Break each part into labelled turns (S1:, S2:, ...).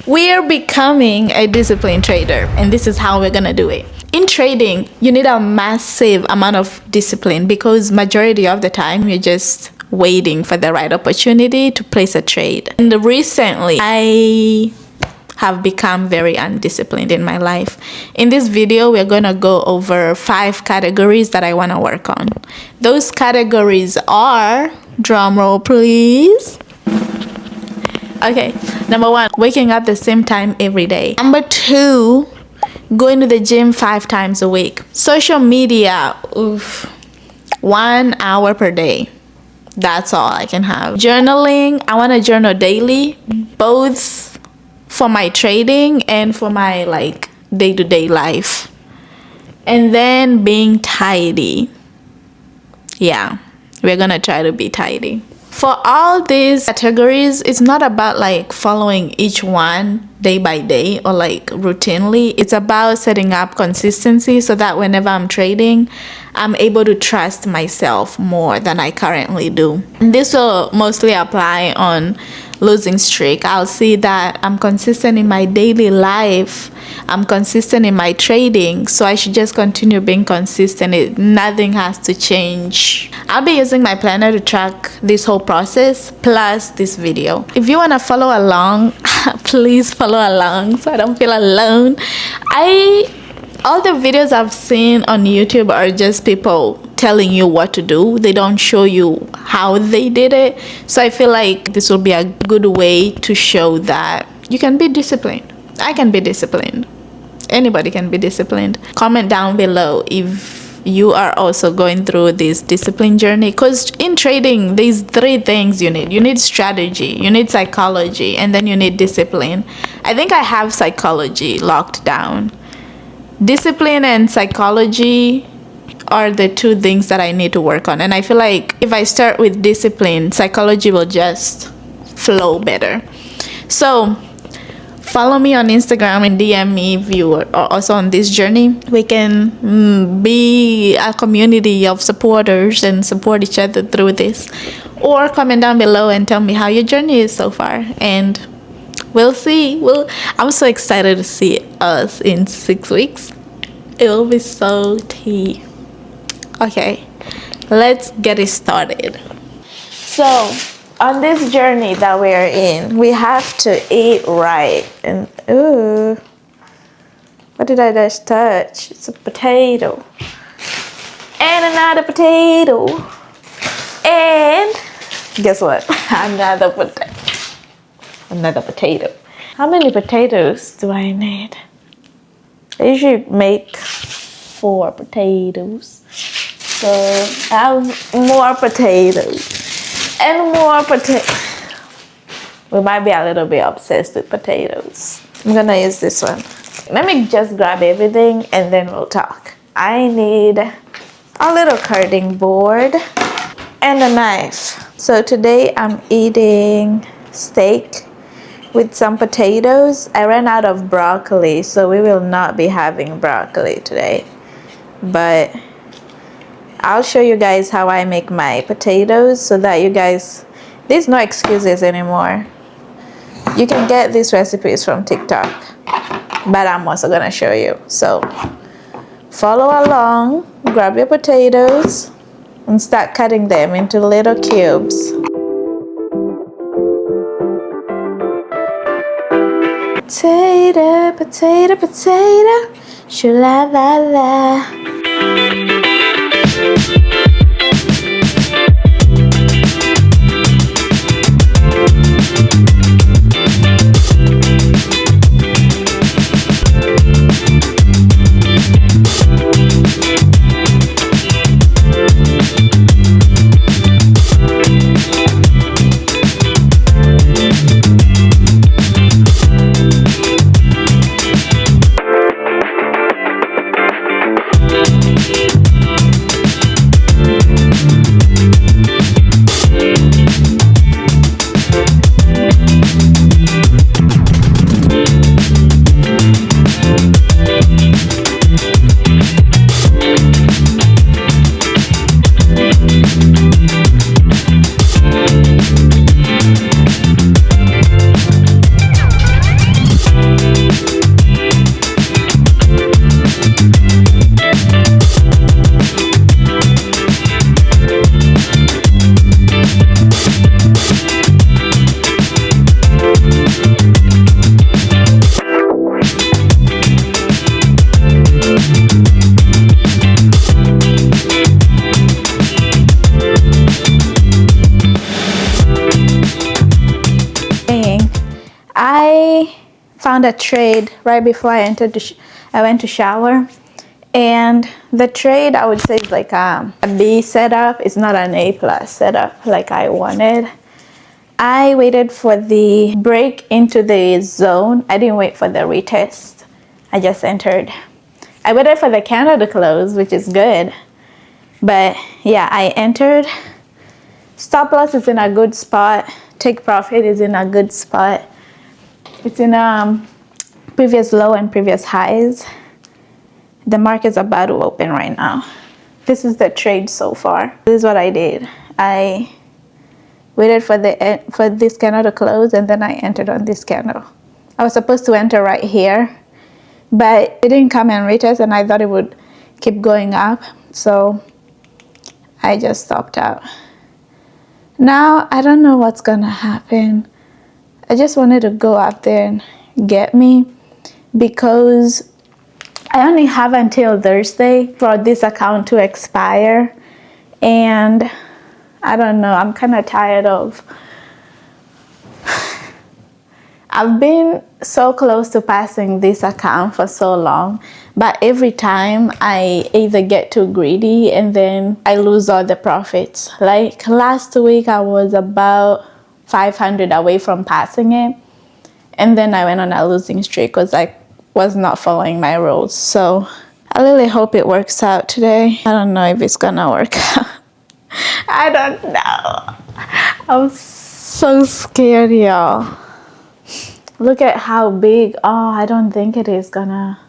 S1: We're becoming a disciplined trader, and this is how we're gonna do it. In trading, you need a massive amount of discipline because majority of the time you're just waiting for the right opportunity to place a trade. And recently, I have become very undisciplined in my life. In this video, we're gonna go over 5 categories that I wanna work on. Those categories are, drum roll please. Okay, number 1, waking up the same time every day. Number 2, going to the gym 5 times a week. Social media, 1 hour per day. That's all I can have. Journaling, I want to journal daily, both for my trading and for my day-to-day life. And then being tidy. Yeah, we're gonna try to be tidy. For all these categories, it's not about following each one day by day or routinely. It's about setting up consistency so that whenever I'm trading, I'm able to trust myself more than I currently do. And this will mostly apply on losing streak. I'll see that I'm consistent in my daily life. I'm consistent in my trading, so I should just continue being consistent. Nothing has to change. I'll be using my planner to track this whole process plus this video. If you want to follow along, please follow along so I don't feel alone. All the videos I've seen on YouTube are just people telling you what to do. They don't show you how they did it. So I feel like this will be a good way to show that you can be disciplined. I can be disciplined. Anybody can be disciplined. Comment down below if you are also going through this discipline journey, because in trading there's 3 things you need. You need strategy, you need psychology, and then you need discipline. I think I have psychology locked down. Discipline and psychology are the 2 things that I need to work on, and I feel like if I start with discipline, psychology will just flow better. So follow me on Instagram and DM me if you are also on this journey. We can be a community of supporters and support each other through this. Or comment down below and tell me how your journey is so far, and we'll see. I'm so excited to see us in 6 weeks. It will be so tea. Okay, let's get it started. So on this journey that we're in, we have to eat right. And what did I just touch? It's a potato. And another potato. And guess what? Another potato. How many potatoes do I need? I usually make 4 potatoes. So I have more potatoes. And more potatoes. We might be a little bit obsessed with potatoes. I'm gonna use this one. Let me just grab everything and then we'll talk. I need a little cutting board and a knife. So today I'm eating steak with some potatoes. I ran out of broccoli, so we will not be having broccoli today. But I'll show you guys how I make my potatoes so that you guys, there's no excuses anymore. You can get these recipes from TikTok, but I'm also gonna show you. So follow along, grab your potatoes and start cutting them into little cubes. Potato, potato, potato, shoo-la-la-la. I found a trade right before I entered I went to shower, and the trade I would say is like a B setup. It's not an A plus setup like I wanted. I waited for the break into the zone. I didn't wait for the retest. I just entered. I waited for the candle to close, which is good. But yeah, I entered. Stop loss is in a good spot. Take profit is in a good spot. It's in previous low and previous highs. The market's about to open right now. This is the trade so far. This is what I did. I waited for this candle to close, and then I entered on this candle. I was supposed to enter right here, but it didn't come and retest, and I thought it would keep going up, so I just stopped out. Now I don't know what's gonna happen. I just wanted to go up there and get me, because I only have until Thursday for this account to expire, and I don't know, I'm kind of tired of I've been so close to passing this account for so long, but every time I either get too greedy and then I lose all the profits. Like last week I was about 500 away from passing it, and then I went on a losing streak because I was not following my rules. So I really hope it works out today. I don't know if it's gonna work out. I don't know. I'm so scared, y'all. Look at how big. Oh, I don't think it is gonna.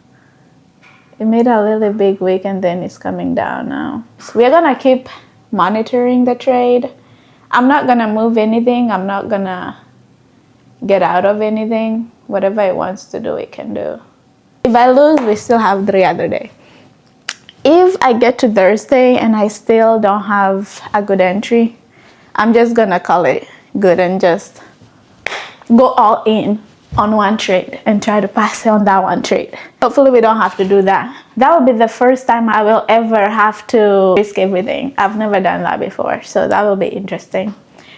S1: It made a really big wick and then it's coming down now. So we're gonna keep monitoring the trade. I'm not gonna move anything. I'm not gonna get out of anything. Whatever it wants to do, it can do. If I lose, we still have 3 other days. If I get to Thursday and I still don't have a good entry, I'm just gonna call it good and just go all in on one trade and try to pass it on that one trade. Hopefully we don't have to do that. That will be the first time I will ever have to risk everything. I've never done that before, so that will be interesting.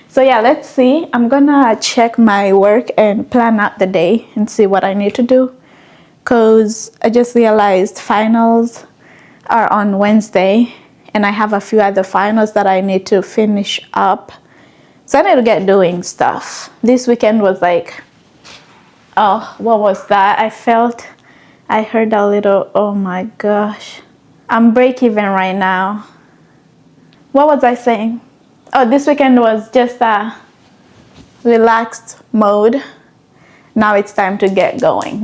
S1: So yeah, let's see. I'm gonna check my work and plan out the day and see what I need to do, because I just realized finals are on Wednesday and I have a few other finals that I need to finish up. So I need to get doing stuff. This weekend was like, oh, what was that? I heard a little, oh my gosh. I'm break even right now. What was I saying? Oh, this weekend was just a relaxed mode. Now it's time to get going.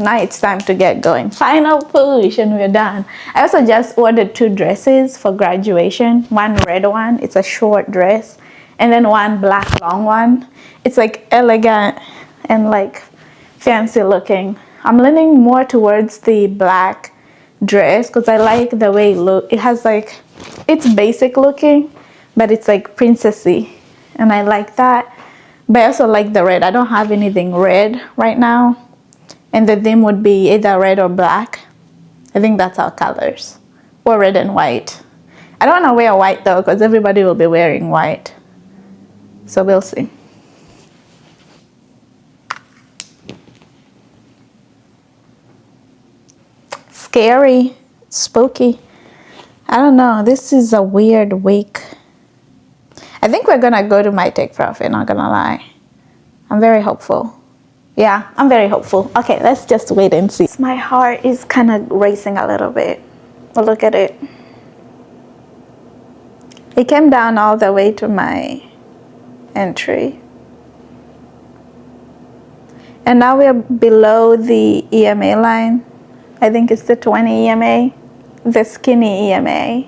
S1: Final push and we're done. I also just ordered 2 dresses for graduation. One red one, it's a short dress, and then one black long one. It's like elegant and like fancy looking. I'm leaning more towards the black dress because I like the way it has like, it's basic looking, but it's like princessy, and I like that. But I also like the red. I don't have anything red right now, and the theme would be either red or black. I think that's our colors, or red and white. I don't want to wear white though, because everybody will be wearing white, so we'll see. Scary, spooky. I don't know, this is a weird week. I think we're gonna go to my take profit, not gonna lie. I'm very hopeful. Yeah, I'm very hopeful. Okay, let's just wait and see. My heart is kind of racing a little bit. But look at it. It came down all the way to my entry. And now we're below the EMA line. I think it's the 20 EMA, the skinny EMA.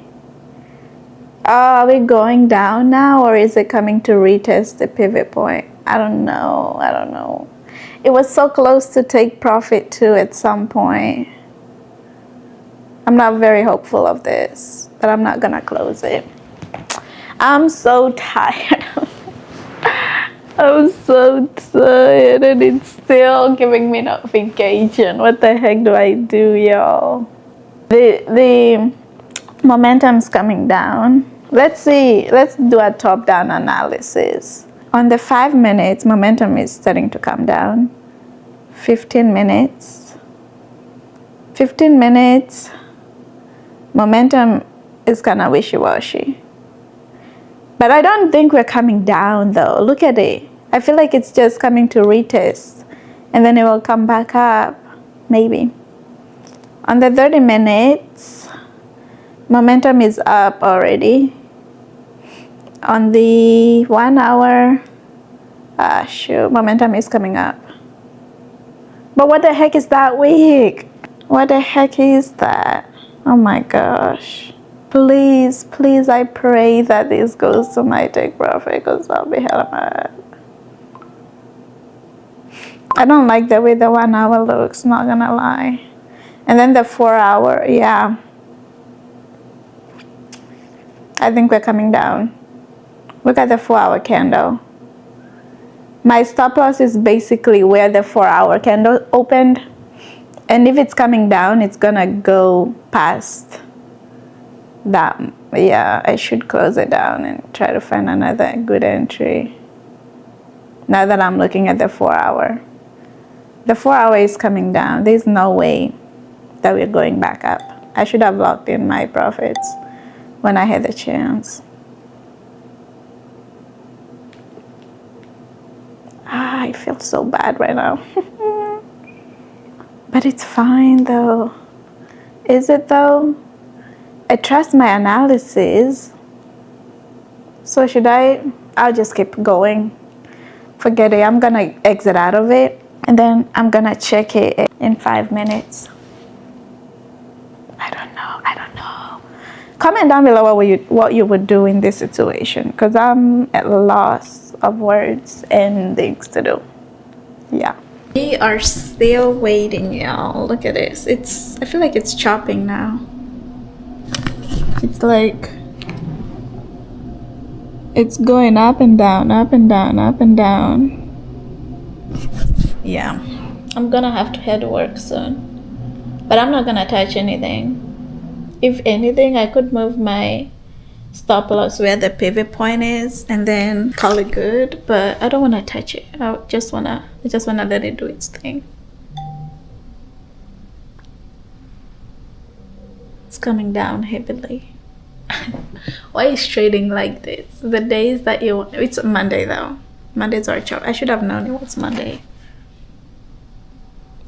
S1: Are we going down now, or is it coming to retest the pivot point? I don't know. It was so close to take profit too at some point. I'm not very hopeful of this, but I'm not gonna close it. I'm so tired. I'm so tired and it's still giving me notification. What the heck do I do, y'all? The momentum's coming down. Let's see, let's do a top-down analysis. On the 5 minutes, momentum is starting to come down. 15 minutes. 15 minutes. Momentum is kind of wishy-washy. But I don't think we're coming down though. Look at it. I feel like it's just coming to retest. And then it will come back up. Maybe. On the 30 minutes, momentum is up already. On the 1 hour, momentum is coming up. But what the heck is that wick? What the heck is that? Oh my gosh. Please, please, I pray that this goes to my take profit, because I'll be hella mad. I don't like the way the 1 hour looks, not gonna lie. And then the 4 hour, yeah. I think we're coming down. Look at the 4 hour candle. My stop loss is basically where the 4 hour candle opened. And if it's coming down, it's gonna go past that. Yeah, I should close it down and try to find another good entry. Now that I'm looking at the 4 hour. The 4 hour is coming down. There's no way that we're going back up. I should have locked in my profits when I had the chance. I feel so bad right now. But it's fine though. Is it though? I trust my analysis. So should I? I'll just keep going. Forget it. I'm gonna exit out of it. And then I'm gonna check it in 5 minutes. I don't know. Comment down below what you would do in this situation, because I'm at a loss of words and things to do. Yeah. We are still waiting, y'all. Look at this. I feel like it's chopping now. It's like it's going up and down, up and down, up and down. Yeah. I'm gonna have to head to work soon. But I'm not gonna touch anything. If anything, I could move my stop loss where the pivot point is and then call it good, but I don't want to touch it. I just wanna let it do its thing. It's coming down heavily. Why is trading like this? The days that it's Monday though. Mondays are chop. I should have known it was Monday.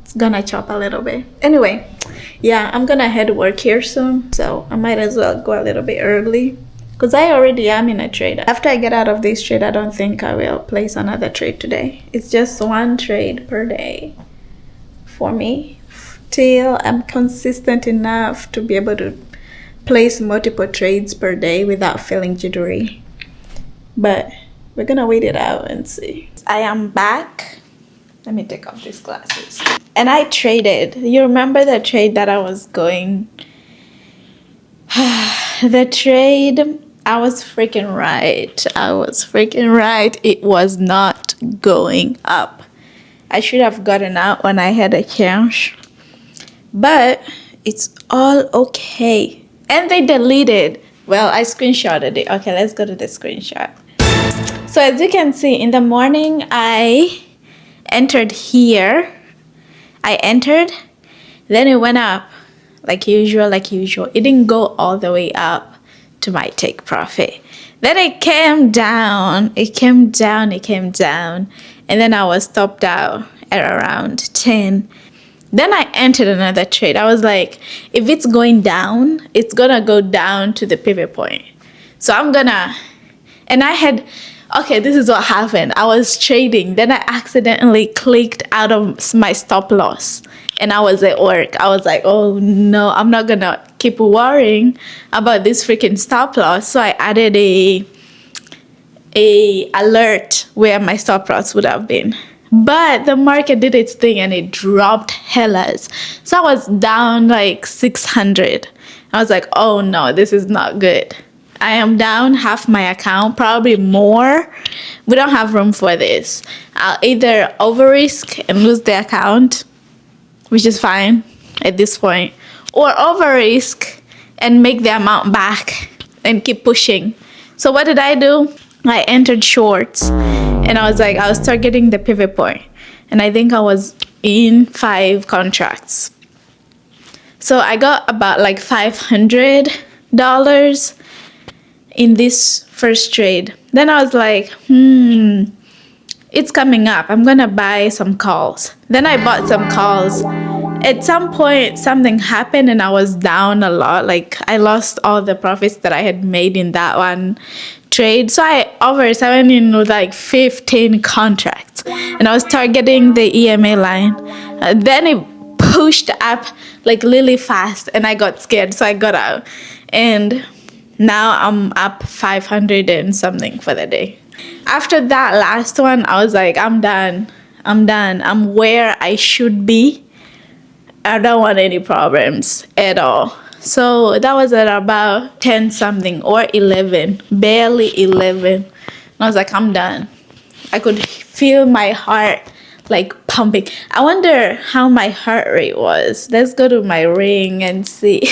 S1: It's gonna chop a little bit. Anyway, yeah, I'm gonna head to work here soon, so I might as well go a little bit early, because I already am in a trade. After I get out of this trade, I don't think I will place another trade today. It's just one trade per day for me till I'm consistent enough to be able to place multiple trades per day without feeling jittery. But we're gonna wait it out and see. I am back. Let me take off these glasses. And I traded. You remember the trade that I was going? The trade, I was freaking right. It was not going up. I should have gotten out when I had a chance. But it's all okay. And they deleted. Well, I screenshotted it. Okay, let's go to the screenshot. So as you can see, in the morning, I entered here. Then it went up like usual. It didn't go all the way up to my take profit. Then it came down. And then I was stopped out at around 10. Then I entered another trade. I was like, if it's going down, it's gonna go down to the pivot point. So okay, this is what happened. I was trading, then I accidentally clicked out of my stop loss, and I was at work. I was like, oh no, I'm not gonna keep worrying about this freaking stop loss. So I added a alert where my stop loss would have been. But the market did its thing and it dropped hellas. So I was down like 600. I was like, oh no, this is not good. I am down half my account, probably more. We don't have room for this. I'll either over risk and lose the account, which is fine at this point, or over risk and make the amount back and keep pushing. So what did I do? I entered shorts, and I was like, I'll start getting the pivot point. And I think I was in 5 contracts. So I got about like $500 in this first trade. Then I was like, it's coming up. I'm gonna buy some calls. Then I bought some calls. At some point, something happened and I was down a lot. Like I lost all the profits that I had made in that one trade. So I went in with like 15 contracts and I was targeting the EMA line. Then it pushed up like really fast and I got scared. So I got out. And now I'm up 500 and something for the day. After that last one, I was like, I'm done. I'm where I should be. I don't want any problems at all. So that was at about 10 something or 11, barely 11. And I was like, I'm done. I could feel my heart like pumping. I wonder how my heart rate was. Let's go to my ring and see.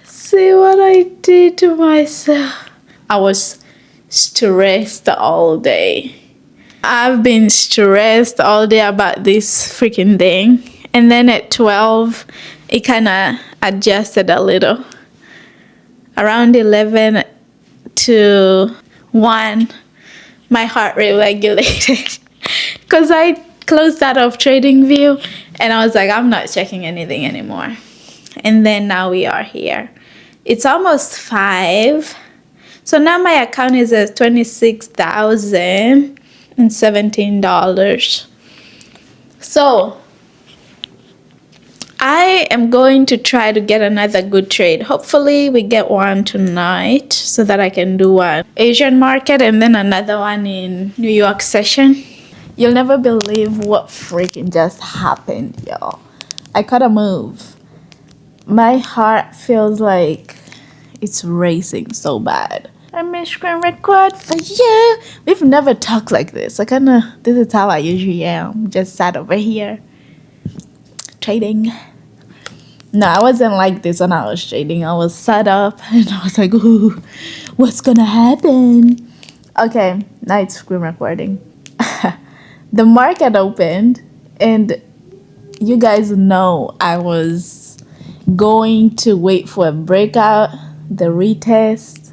S1: See what I did to myself. I was stressed all day. I've been stressed all day about this freaking thing. And then at 12, it kind of adjusted a little. Around 11 to 1, my heart rate regulated. Because I closed out of TradingView and I was like, I'm not checking anything anymore. And then now we are here. It's almost 5. So now my account is at $26,017. So I am going to try to get another good trade. Hopefully we get one tonight so that I can do one Asian market and then another one in New York session. You'll never believe what freaking just happened, y'all. I caught a move. My heart feels like it's racing so bad. I made screen record for you. We've never talked like this. This is how I usually am. Just sat over here trading. No, I wasn't like this when I was trading. I was sat up and I was like, ooh, what's gonna happen? Okay, now it's screen recording. The market opened and you guys know I was going to wait for a breakout, the retest.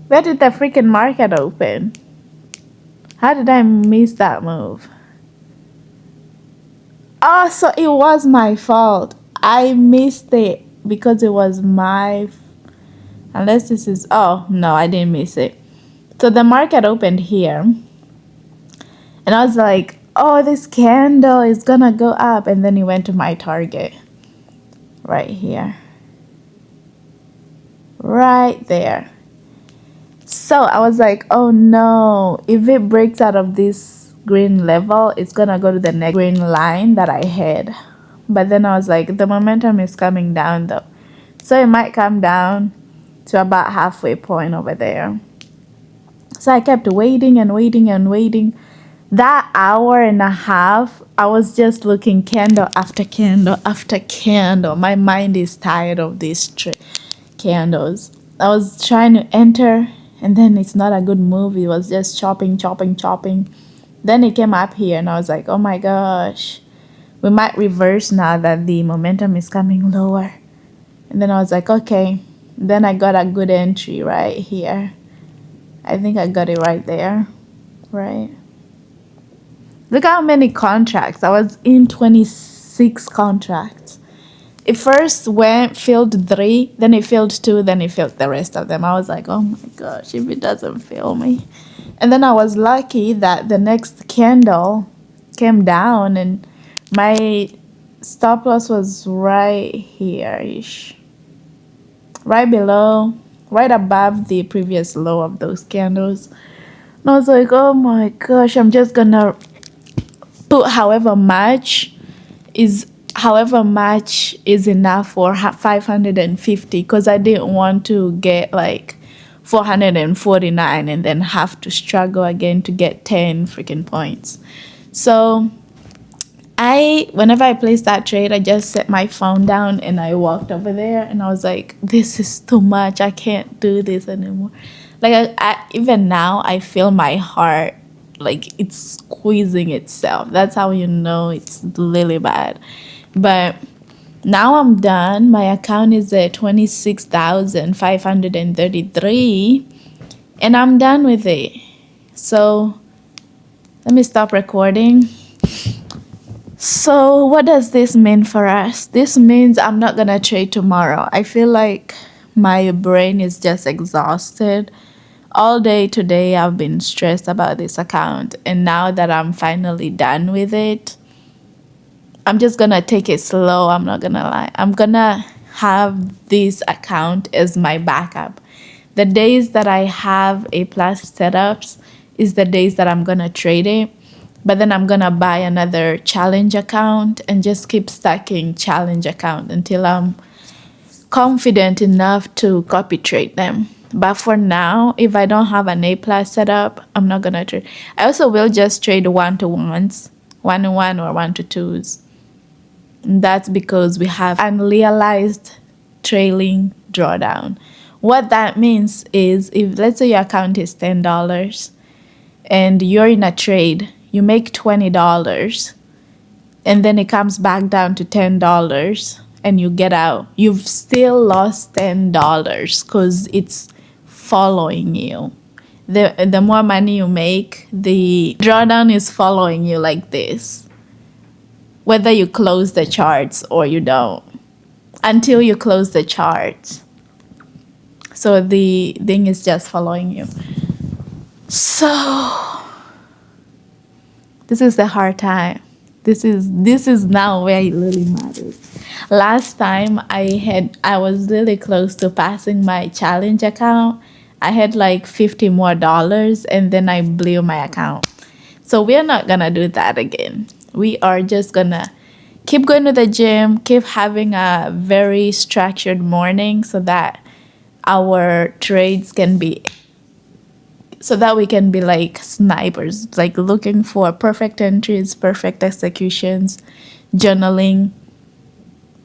S1: Where did the freaking market open? How did I miss that move? Oh, so it was my fault. I missed it because it was unless this is, oh, no, I didn't miss it. So the market opened here. And I was like, oh, this candle is gonna go up. And then it went to my target. Right here. Right there. So I was like, oh no, if it breaks out of this green level, it's gonna go to the next green line that I had. But then I was like, the momentum is coming down though. So it might come down to about halfway point over there. So I kept waiting and waiting and waiting. That hour and a half, I was just looking candle after candle after candle. My mind is tired of these candles. I was trying to enter and then it's not a good move. It was just chopping. Then it came up here and I was like, oh my gosh. We might reverse now that the momentum is coming lower. And then I was like, okay. Then I got a good entry right here. I think I got it right there. Right? Look how many contracts. I was in 26 contracts. It first filled 3, then it filled 2, then it filled the rest of them. I was like, oh my gosh, if it doesn't fill me. And then I was lucky that the next candle came down and my stop loss was right here-ish. Right below, right above the previous low of those candles. And I was like, oh my gosh, I'm just gonna put however much is enough for 550 because I didn't want to get like 449 and then have to struggle again to get 10 freaking points. So whenever I placed that trade, I just set my phone down and I walked over there and I was like, this is too much. I can't do this anymore. Like I even now I feel my heart like it's squeezing itself. That's how you know it's really bad. But now I'm done. My account is at 26,533 and I'm done with it. So let me stop recording. So what does this mean for us? This means I'm not gonna trade tomorrow. I feel like my brain is just exhausted. All day today I've been stressed about this account, and now that I'm finally done with it, I'm just gonna take it slow. I'm not gonna lie. I'm gonna have this account as my backup. The days that I have A plus setups is the days that I'm gonna trade it. But then I'm gonna buy another challenge account and just keep stacking challenge account until I'm confident enough to copy trade them. But for now, if I don't have an A plus setup, I'm not gonna trade. I also will just trade 1-to-1s, 1-to-1 or 1-to-2s. That's because we have unrealized trailing drawdown. What that means is, if let's say your account is $10 and you're in a trade, you make $20 and then it comes back down to $10 and you get out, you've still lost $10 because it's following you. The more money you make, the drawdown is following you like this, whether you close the charts or you don't, until you close the charts. So the thing is just following you. So this is the hard time. This is now where it really matters. Last time I was really close to passing my challenge account. I had like $50 more and then I blew my account. So we're not gonna do that again. We are just gonna keep going to the gym, keep having a very structured morning so that our trades can be, so that we can be like snipers, like looking for perfect entries, perfect executions, journaling,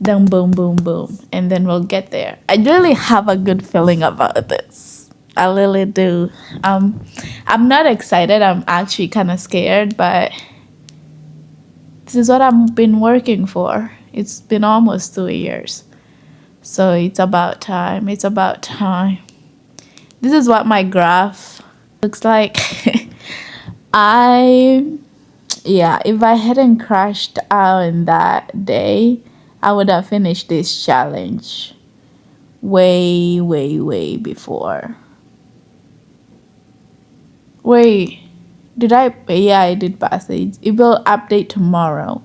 S1: then boom, boom, boom, and then we'll get there. I really have a good feeling about this. I really do. I'm not excited. I'm actually kind of scared, but this is what I've been working for. It's been almost 2 years. So it's about time. It's about time. This is what my graph looks like. If I hadn't crashed out in that day, I would have finished this challenge way, way, way before. Wait, did I? Yeah, I did pass it. It will update tomorrow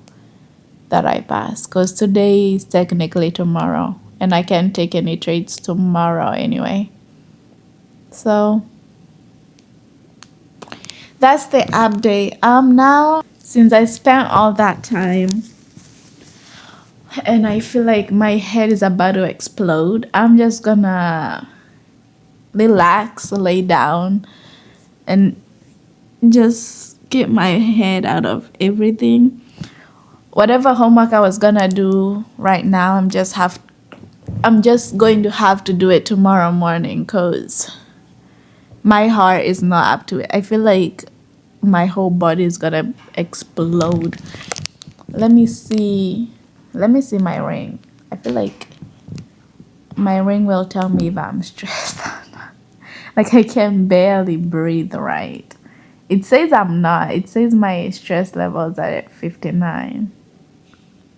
S1: that I passed, because today is technically tomorrow and I can't take any trades tomorrow anyway. So that's the update. Now, since I spent all that time and I feel like my head is about to explode, I'm just gonna relax, lay down, and just get my head out of everything. Whatever homework I was gonna do right now, I'm just going to have to do it tomorrow morning, because my heart is not up to it. I feel like my whole body is gonna explode. Let me see my ring. I feel like my ring will tell me if I'm stressed or not. Like, I can barely breathe right. It says I'm not. It says my stress levels are at 59.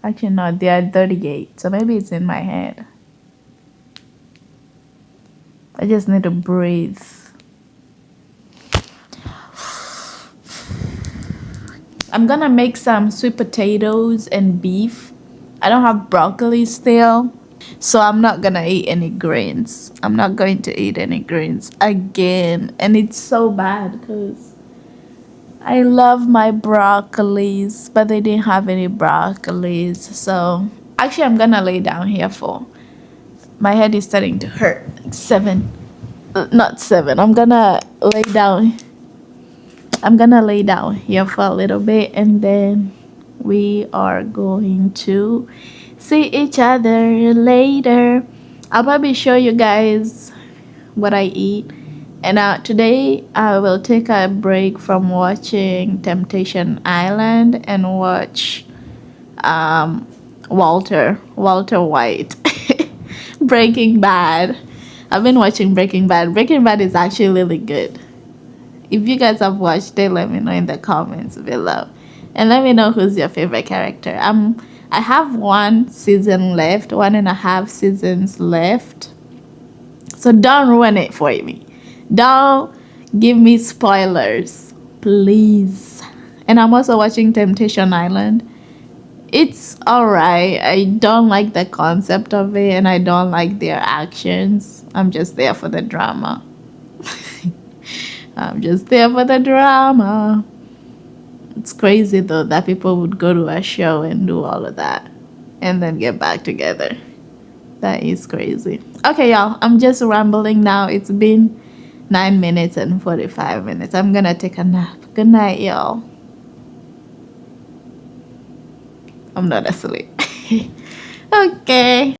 S1: Actually, no, they are 38. So maybe it's in my head. I just need to breathe. I'm gonna make some sweet potatoes and beef. I don't have broccoli still, so I'm not gonna eat any greens. I'm not going to eat any greens again. And it's so bad because I love my broccolis, but they didn't have any broccolis. So actually, I'm gonna lay down here for, my head is starting to hurt. Like 7, not 7. I'm gonna lay down here for a little bit, and then we are going to see each other later. I'll probably show you guys what I eat And today I will take a break from watching Temptation Island and watch Walter White. Breaking Bad. I've been watching Breaking Bad. Breaking Bad is actually really good. If you guys have watched it, let me know in the comments below. And let me know who's your favorite character. I have 1 season left, 1.5 seasons left. So don't ruin it for me. Don't give me spoilers, please. And I'm also watching Temptation Island. It's alright. I don't like the concept of it and I don't like their actions. I'm just there for the drama. I'm just there for the drama. It's crazy though that people would go to a show and do all of that and then get back together. That is crazy. Okay, y'all, I'm just rambling now. It's been 9 minutes and 45 minutes. I'm gonna take a nap. Good night, y'all. I'm not asleep. Okay.